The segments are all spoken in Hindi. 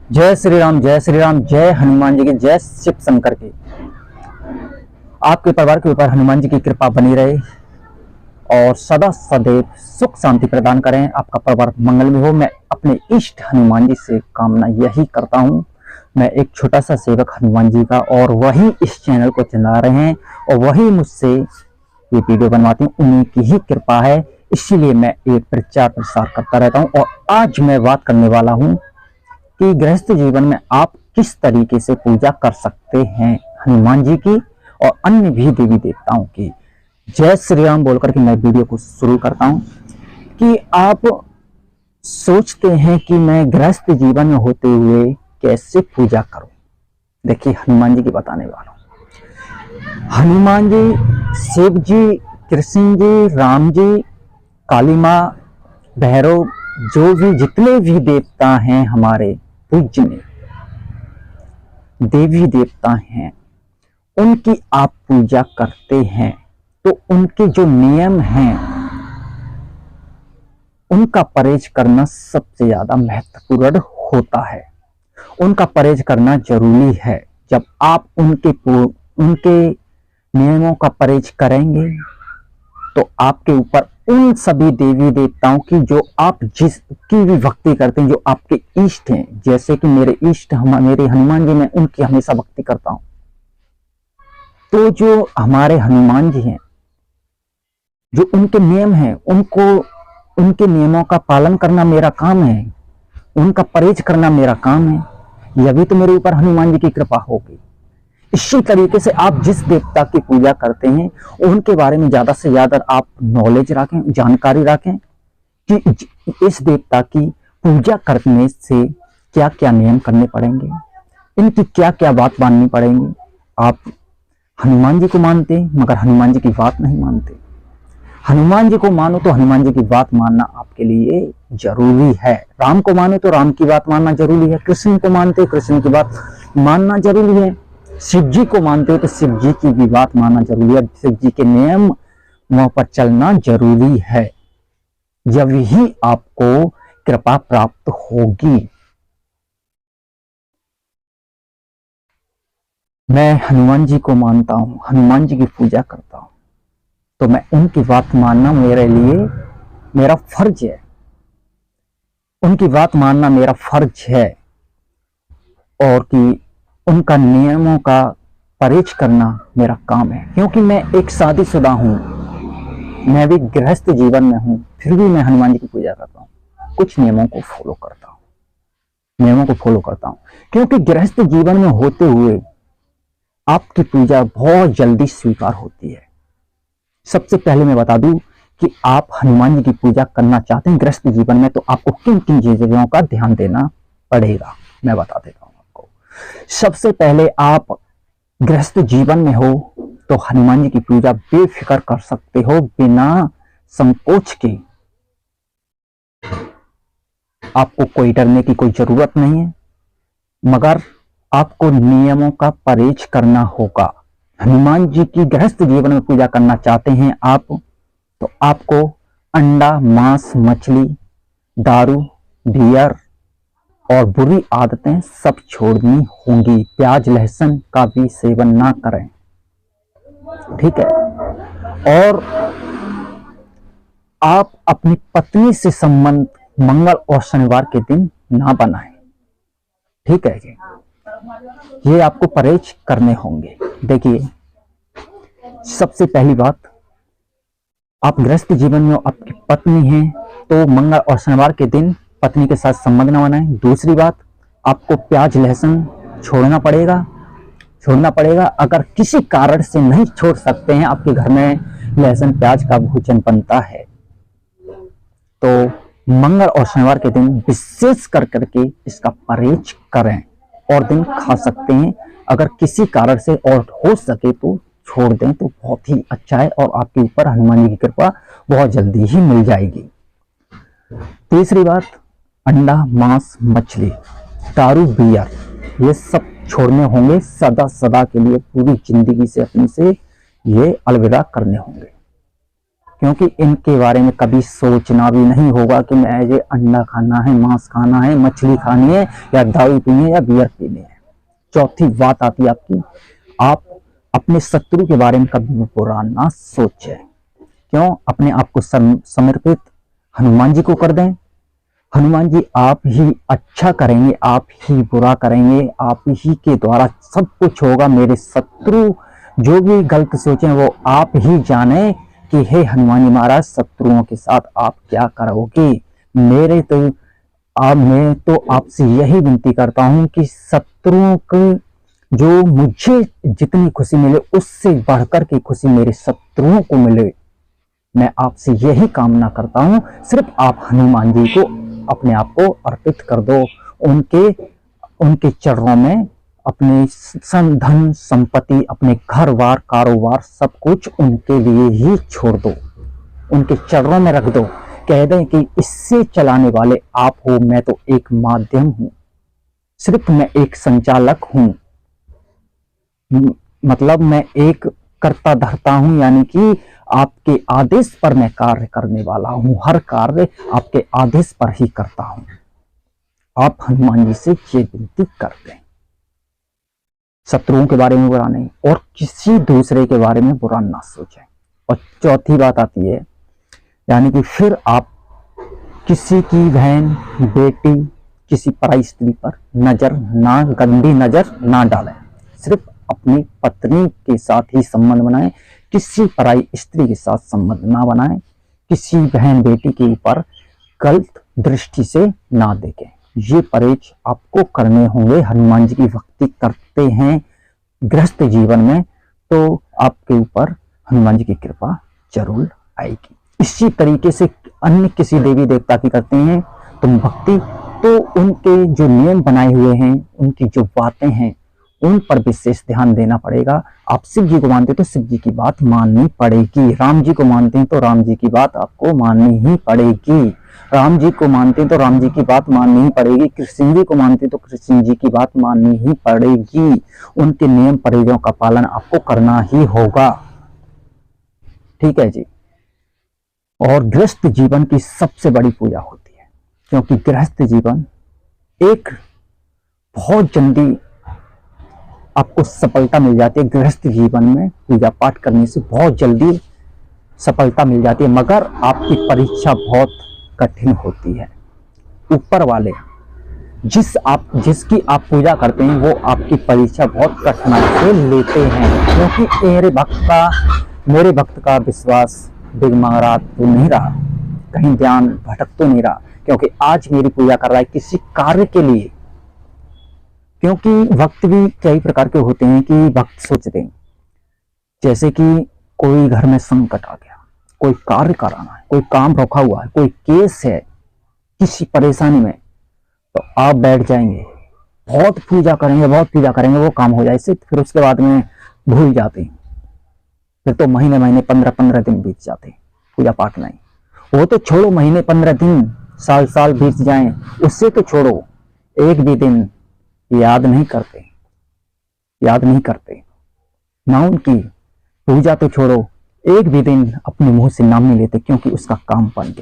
जय श्री राम, जय श्री राम, जय हनुमान जी की, जय शिव शंकर की। आपके परिवार के ऊपर हनुमान जी की कृपा बनी रहे और सदा सदैव सुख शांति प्रदान करें। आपका परिवार मंगलमय हो। मैं अपने इष्ट हनुमान जी से कामना यही करता हूँ। मैं एक छोटा सा सेवक हनुमान जी का, और वही इस चैनल को चला रहे हैं और वही मुझसे ये वीडियो बनवाते हैं। उन्हीं की ही कृपा है, इसीलिए मैं एक प्रचार प्रसार करता रहता हूँ। और आज मैं बात करने वाला हूँ कि गृहस्थ जीवन में आप किस तरीके से पूजा कर सकते हैं हनुमान जी की और अन्य भी देवी देवताओं की। जय श्री राम बोलकर के मैं वीडियो को शुरू करता हूं कि आप सोचते हैं कि मैं गृहस्थ जीवन में होते हुए कैसे पूजा करूं। देखिए, हनुमान जी की बताने वाला हूं। हनुमान जी, शिव जी, कृष्ण जी, राम जी, काली माँ, भैरव, जो भी जितने भी देवता हैं, हमारे पूज्य देवी देवता हैं, उनकी आप पूजा करते हैं तो उनके जो नियम हैं उनका परहेज करना सबसे ज्यादा महत्वपूर्ण होता है। उनका परहेज करना जरूरी है। जब आप उनके नियमों का परहेज करेंगे तो आपके ऊपर उन सभी देवी देवताओं की, जो आप जिसकी भी भक्ति करते हैं, जो आपके इष्ट हैं, जैसे कि मेरे इष्ट मेरे हनुमान जी, मैं उनकी हमेशा भक्ति करता हूं। तो जो हमारे हनुमान जी हैं, जो उनके नियम हैं, उनके नियमों का पालन करना मेरा काम है, उनका परहेज करना मेरा काम है। यह भी तो मेरे ऊपर हनुमान जी की कृपा होगी। इसी तरीके से आप जिस देवता की पूजा करते हैं उनके बारे में ज्यादा से ज्यादा आप नॉलेज रखें, जानकारी रखें कि इस देवता की पूजा करने से क्या क्या नियम करने पड़ेंगे, इनकी क्या क्या बात माननी पड़ेंगी। आप हनुमान जी को मानते मगर हनुमान जी की बात नहीं मानते। हनुमान जी को मानो तो हनुमान जी की बात मानना आपके लिए जरूरी है। राम को मानो तो राम की बात मानना जरूरी है। कृष्ण को मानते कृष्ण की बात मानना जरूरी है। शिव जी को मानते हो तो शिव जी की भी बात मानना जरूरी है। शिव जी के नियम वहां पर चलना जरूरी है, जब ही आपको कृपा प्राप्त होगी। मैं हनुमान जी को मानता हूं, हनुमान जी की पूजा करता हूं, तो मैं उनकी बात मानना मेरे लिए मेरा फर्ज है। उनकी बात मानना मेरा फर्ज है और कि उनका नियमों का परहेज करना मेरा काम है। क्योंकि मैं एक शादीशुदा हूं, मैं भी गृहस्थ जीवन में हूं, फिर भी मैं हनुमान जी की पूजा करता हूं। कुछ नियमों को फॉलो करता हूं, नियमों को फॉलो करता हूं, क्योंकि गृहस्थ जीवन में होते हुए आपकी पूजा बहुत जल्दी स्वीकार होती है। सबसे पहले मैं बता दूं कि आप हनुमान जी की पूजा करना चाहते हैं गृहस्थ जीवन में, तो आपको किन किन चीजों का ध्यान देना पड़ेगा, मैं बता देता हूं आपको। सबसे पहले, आप गृहस्थ जीवन में हो तो हनुमान जी की पूजा बेफिक्र कर सकते हो, बिना संकोच के। आपको कोई डरने की कोई जरूरत नहीं है, मगर आपको नियमों का परहेज करना होगा। हनुमान जी की गृहस्थ जीवन में पूजा करना चाहते हैं आप, तो आपको अंडा, मांस, मछली, दारू, बियर और बुरी आदतें सब छोड़नी होंगी। प्याज लहसुन का भी सेवन ना करें, ठीक है। और आप अपनी पत्नी से संबंध मंगल और शनिवार के दिन ना बनाएं, ठीक है जी। ये आपको परहेज करने होंगे। देखिए, सबसे पहली बात, आप गृहस्थ जीवन में आपकी पत्नी है तो मंगल और शनिवार के दिन पत्नी के साथ संबंध न बनाएं। दूसरी बात, आपको प्याज लहसुन छोड़ना पड़ेगा। अगर किसी कारण से नहीं छोड़ सकते हैं, आपके घर में लहसुन प्याज का भोजन बनता है, तो मंगल और शनिवार के दिन विशेष करके इसका परहेज करें और दिन खा सकते हैं। अगर किसी कारण से और हो सके तो छोड़ दें तो बहुत ही अच्छा है, और आपके ऊपर हनुमान जी की कृपा बहुत जल्दी ही मिल जाएगी। तीसरी बात, अंडा, मांस, मछली, दारू, बियर, ये सब छोड़ने होंगे सदा के लिए। पूरी जिंदगी से अपने से ये अलविदा करने होंगे। क्योंकि इनके बारे में कभी सोचना भी नहीं होगा कि मुझे अंडा खाना है, मांस खाना है, मछली खानी है, या दारू पीनी है, या बियर पीनी है। चौथी बात आती है आपकी, आप अपने शत्रु के बारे में कभी भी बुरा ना सोचें। क्यों? अपने आप को समर्पित हनुमान जी को कर दें। हनुमान जी आप ही अच्छा करेंगे, आप ही बुरा करेंगे, आप ही के द्वारा सब कुछ होगा। मेरे शत्रु जो भी गलत सोचें वो आप ही जाने कि हे हनुमान जी महाराज, शत्रुओं के साथ आप क्या करोगे। मैं तो आपसे यही विनती करता हूं कि शत्रुओं की जो मुझे जितनी खुशी मिले उससे बढ़कर की खुशी मेरे शत्रुओं को मिले। मैं आपसे यही कामना करता हूं। सिर्फ आप हनुमान जी को अपने आप को अर्पित कर दो, उनके चरणों में अपने धन संपत्ति, अपने घर बार, कारोबार, सब कुछ उनके लिए ही छोड़ दो, उनके चरणों में रख दो। कह दें कि इससे चलाने वाले आप हो, मैं तो एक माध्यम हूं, सिर्फ मैं एक संचालक हूं, मतलब मैं एक कर्ता धर्ता हूं, यानी कि आपके आदेश पर मैं कार्य करने वाला हूं, हर कार्य आपके आदेश पर ही करता हूं। आप हनुमान जी से ये विनती करते हैं। शत्रुओं के बारे में बुरा नहीं और किसी दूसरे के बारे में बुरा ना सोचें। और चौथी बात आती है, यानी कि फिर आप किसी की बहन, बेटी, किसी पराई स्त्री पर गंदी नजर ना डालें। सिर्फ अपनी पत्नी के साथ ही संबंध बनाएं, किसी पराई स्त्री के साथ संबंध ना बनाएं, किसी बहन बेटी के ऊपर गलत दृष्टि से ना देखें। ये परहेज आपको करने होंगे। हनुमान जी की भक्ति करते हैं गृहस्थ जीवन में तो आपके ऊपर हनुमान जी की कृपा जरूर आएगी। इसी तरीके से अन्य किसी देवी देवता की करते हैं तुम भक्ति, तो उनके जो नियम बनाए हुए हैं, उनकी जो बातें हैं, उन पर विशेष ध्यान देना पड़ेगा। आप शिव जी को मानते हैं तो शिव जी की बात माननी पड़ेगी, राम जी को मानते हैं तो राम जी की बात आपको माननी ही पड़ेगी, राम जी को मानते हैं तो राम जी की बात माननी ही पड़ेगी, कृष्ण जी को मानते हैं तो कृष्ण जी की बात माननी ही पड़ेगी। उनके नियम परहेजों का पालन आपको करना ही होगा। ठीक है जी। और गृहस्थ जीवन की सबसे बड़ी पूजा होती है, क्योंकि गृहस्थ जीवन एक बहुत जल्दी आपको सफलता मिल जाती है। गृहस्थ जीवन में पूजा पाठ करने से बहुत जल्दी सफलता मिल जाती है, मगर आपकी परीक्षा बहुत कठिन होती है। ऊपर वाले जिसकी आप पूजा करते हैं वो आपकी परीक्षा बहुत कठिनाई से लेते हैं, क्योंकि मेरे भक्त का विश्वास डिगमगा तो नहीं रहा, कहीं ध्यान भटक तो नहीं रहा, क्योंकि आज मेरी पूजा कर रहा है किसी कार्य के लिए। क्योंकि भक्त भी कई प्रकार के होते हैं कि भक्त सोचते हैं, जैसे कि कोई घर में संकट आ गया, कोई कार्य कराना है, कोई काम रोका हुआ है, कोई केस है, किसी परेशानी में, तो आप बैठ जाएंगे, बहुत पूजा करेंगे, वो काम हो जाए, फिर उसके बाद में भूल जाते हैं। फिर तो महीने 15 दिन बीत जाते, पूजा पाठ नहीं। वो तो छोड़ो, महीने 15 दिन, साल बीत जाएं, उससे तो छोड़ो, एक भी दिन याद नहीं करते ना, उनकी पूजा तो छोड़ो, एक भी दिन अपने मुंह से नाम नहीं लेते, क्योंकि उसका काम बन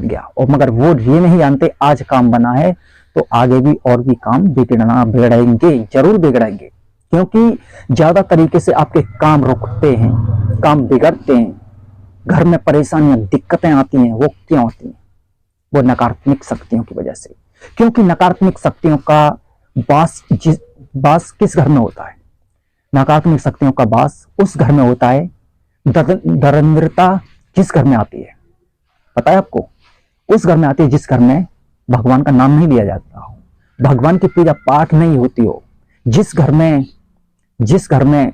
गया। और मगर वो ये नहीं जानते आज काम बना है तो आगे भी और भी काम जरूर बिगड़ेंगे, क्योंकि ज्यादा तरीके से आपके काम रुकते हैं, काम बिगड़ते हैं, घर में परेशानियां, दिक्कतें आती हैं। वो क्यों आती हैं? वो नकारात्मक शक्तियों की वजह से, क्योंकि नकारात्मक शक्तियों का वास किस घर में होता है? नकारात्मक शक्तियों का वास उस घर में होता है। दरिद्रता किस घर में आती है पता है आपको? उस घर में आती है जिस घर में भगवान का नाम नहीं लिया जाता हो, भगवान की पूजा पाठ नहीं होती हो, जिस घर में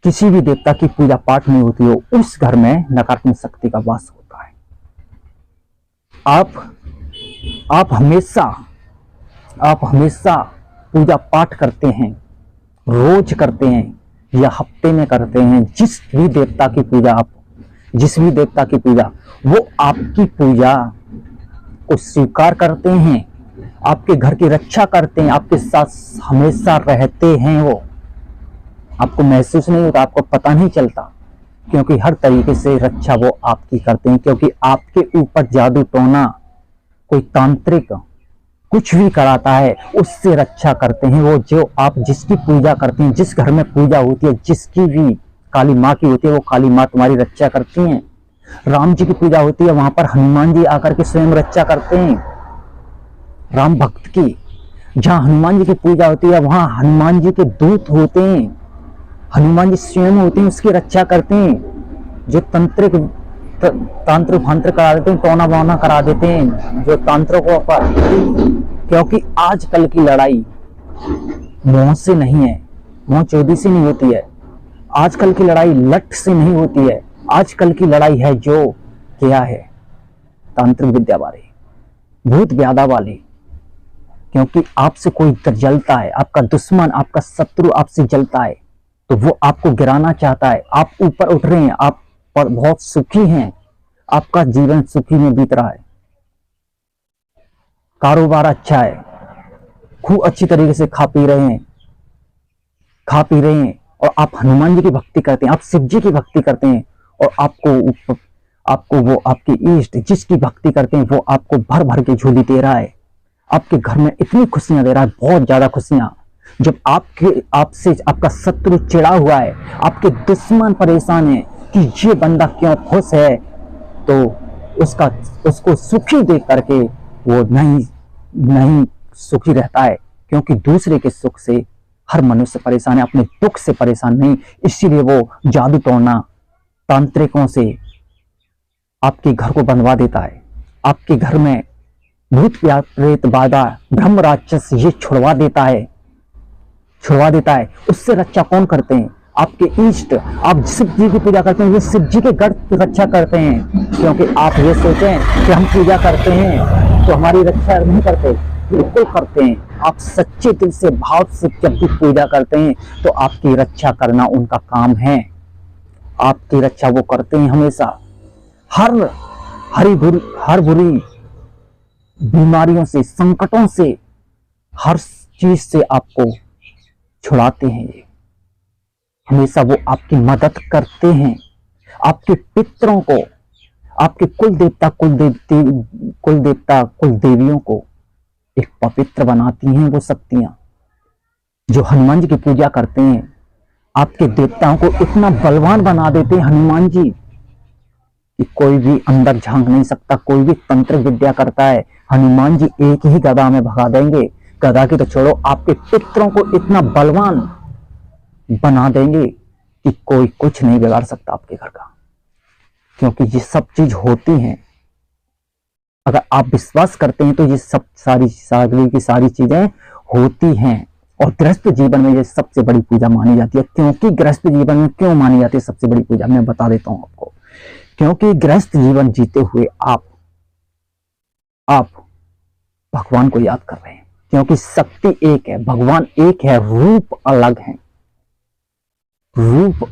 किसी भी देवता की पूजा पाठ नहीं होती हो, उस घर में नकारात्मक शक्ति का वास होता है। आप हमेशा पूजा पाठ करते हैं, रोज करते हैं या हफ्ते में करते हैं, जिस भी देवता की पूजा वो आपकी पूजा को स्वीकार करते हैं, आपके घर की रक्षा करते हैं, आपके साथ हमेशा रहते हैं। वो आपको महसूस नहीं होता, आपको पता नहीं चलता, क्योंकि हर तरीके से रक्षा वो आपकी करते हैं, क्योंकि आपके ऊपर जादू टोना कोई तांत्रिक कुछ भी कराता है उससे रक्षा करते हैं वो। जो आप जिसकी पूजा करते हैं, जिस घर में पूजा होती है, जिसकी भी काली माँ की होती है, वो काली माँ तुम्हारी रक्षा करती हैं। राम जी की पूजा होती है, वहां पर हनुमान जी आकर के स्वयं रक्षा करते हैं राम भक्त की। जहां हनुमान जी की पूजा होती है वहां हनुमान जी के दूत होते हैं, हनुमान जी स्वयं होते हैं, उसकी रक्षा करते हैं। जो तांत्रिक मंत्र करा देते हैं, टोना बोना करा देते हैं जो तांत्रिकों पर, क्योंकि आजकल की लड़ाई मोह से नहीं है, मोह चोदी से नहीं होती है। आजकल की लड़ाई लठ से नहीं होती है, आजकल की लड़ाई है जो क्या है, तांत्रिक विद्या वाली, भूत व्यादा वाली। क्योंकि आपसे कोई जलता है, आपका दुश्मन, आपका शत्रु आपसे जलता है तो वो आपको गिराना चाहता है। आप ऊपर उठ रहे हैं, आप पर बहुत सुखी हैं, आपका जीवन सुखी में बीत रहा है, कारोबार अच्छा है, खूब अच्छी तरीके से खा पी रहे हैं और आप हनुमान जी की भक्ति करते हैं, आप शिव जी की भक्ति करते हैं और आपको वो आपकी इष्ट जिसकी भक्ति करते हैं वो आपको भर भर के झोली दे रहा है, आपके घर में इतनी खुशियां दे रहा है, बहुत ज्यादा खुशियां। जब आपसे आपका शत्रु चिढ़ा हुआ है, आपके दुश्मन परेशान है कि ये बंदा क्यों खुश है, तो उसको सुखी देख करके वो नहीं सुखी रहता है। क्योंकि दूसरे के सुख से हर मनुष्य परेशान है, अपने दुख से परेशान नहीं। इसीलिए वो जादू टोना तांत्रिकों से आपके घर को बनवा देता है, आपके घर में भूत प्रेत बाधा ब्रह्म राक्षस ये छुड़वा देता है। उससे रक्षा कौन करते हैं? आपके इष्ट। आप शिव जी की पूजा करते हैं, वो शिव जी के घर की रक्षा करते हैं। क्योंकि आप ये सोचें कि हम पूजा करते हैं तो हमारी रक्षा नहीं करते, बिल्कुल करते हैं। आप सच्चे दिल से भाव से जब भी पूजा करते हैं तो आपकी रक्षा करना उनका काम है, आपकी रक्षा वो करते हैं हमेशा। हर बुरी बीमारियों से, संकटों से, हर चीज से आपको छुड़ाते हैं। ये हमेशा वो आपकी मदद करते हैं। आपके पितरों को, आपके कुल देवता कुल देवियों को एक पवित्र बनाती हैं वो शक्तियां। जो हनुमान जी की पूजा करते हैं आपके देवताओं को इतना बलवान बना देते हैं हनुमान जी कि कोई भी अंदर झांक नहीं सकता। कोई भी तंत्र विद्या करता है, हनुमान जी एक ही गदा में भगा देंगे। गदा की तो छोड़ो, आपके पितरों को इतना बलवान बना देंगे कि कोई कुछ नहीं बिगाड़ सकता आपके घर का। क्योंकि ये सब चीज होती हैं, अगर आप विश्वास करते हैं तो ये सब सारी चीजें होती हैं। और गृहस्थ जीवन में ये सबसे बड़ी पूजा मानी जाती है। क्योंकि गृहस्थ जीवन में क्यों मानी जाती है सबसे बड़ी पूजा, मैं बता देता हूं आपको। क्योंकि गृहस्थ जीवन जीते हुए आप भगवान को याद कर रहे हैं। क्योंकि शक्ति एक है, भगवान एक है, रूप अलग है, रूप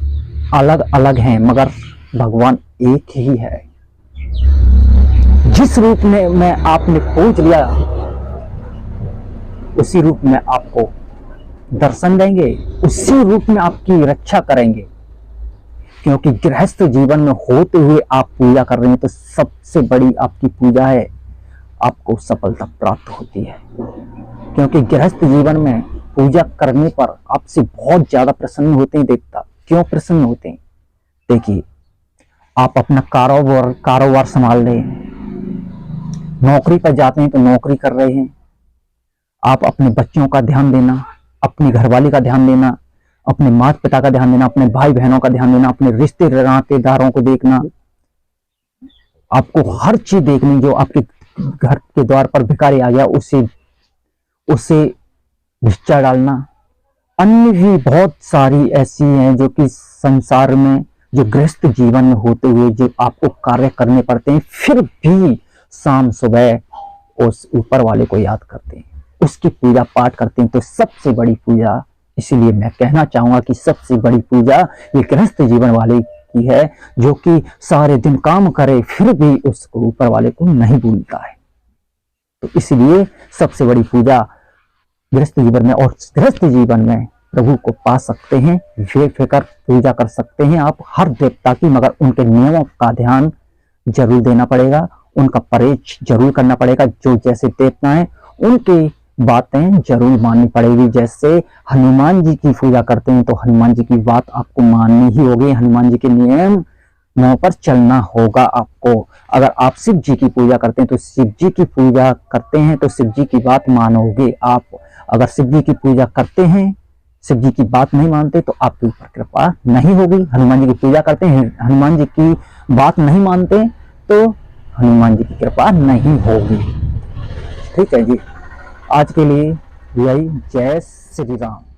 अलग अलग हैं, मगर भगवान एक ही है। जिस रूप में आपने पूज लिया उसी रूप में आपको दर्शन देंगे, उसी रूप में आपकी रक्षा करेंगे। क्योंकि गृहस्थ जीवन में होते हुए आप पूजा कर रहे हैं तो सबसे बड़ी आपकी पूजा है, आपको सफलता प्राप्त होती है। क्योंकि गृहस्थ जीवन में पूजा करने पर आपसे बहुत ज्यादा प्रसन्न होते हैं देवता। क्यों प्रसन्न होते हैं? देखिए, आप अपना कारोबार संभाल रहे हैं, नौकरी पर जाते हैं तो नौकरी कर रहे हैं, आप अपने बच्चों का ध्यान देना, अपनी घरवाली का ध्यान देना, अपने माता पिता का ध्यान देना, अपने भाई बहनों का ध्यान देना, अपने रिश्तेदारों को देखना, आपको हर चीज देखनी। जो आपके घर के द्वार पर भिखारी आ गया उसे भिक्षा डालना। अन्य भी बहुत सारी ऐसी हैं जो कि संसार में, जो गृहस्थ जीवन में होते हुए जो आपको कार्य करने पड़ते हैं, फिर भी शाम सुबह उस ऊपर वाले को याद करते हैं, उसकी पूजा पाठ करते हैं। तो सबसे बड़ी पूजा, इसीलिए मैं कहना चाहूंगा कि सबसे बड़ी पूजा ये गृहस्थ जीवन वाले की है, जो कि सारे दिन काम करे फिर भी उसको ऊपर वाले को नहीं भूलता है। तो इसलिए सबसे बड़ी पूजा गृहस्थ जीवन में, और गृहस्थ जीवन में प्रभु को पा सकते हैं, बेफिक्र पूजा कर सकते हैं आप हर देवता की, मगर उनके नियमों का ध्यान जरूर देना पड़ेगा, उनका परहेज जरूर करना पड़ेगा। जो जैसे देवता हैं उनकी बातें जरूर माननी पड़ेगी। जैसे हनुमान जी की पूजा करते हैं तो हनुमान जी की बात आपको माननी ही होगी, हनुमान जी के नियमों पर चलना होगा आपको। अगर आप शिव जी की पूजा करते हैं तो शिव जी की पूजा करते हैं तो शिव जी की बात मानोगे आप। अगर शिव जी की पूजा करते हैं, शिव जी की बात नहीं मानते तो आपके ऊपर कृपा नहीं होगी। हनुमान जी की पूजा करते हैं, हनुमान जी की बात नहीं मानते तो हनुमान जी की कृपा नहीं होगी। ठीक है जी, आज के लिए यही। जय श्री राम।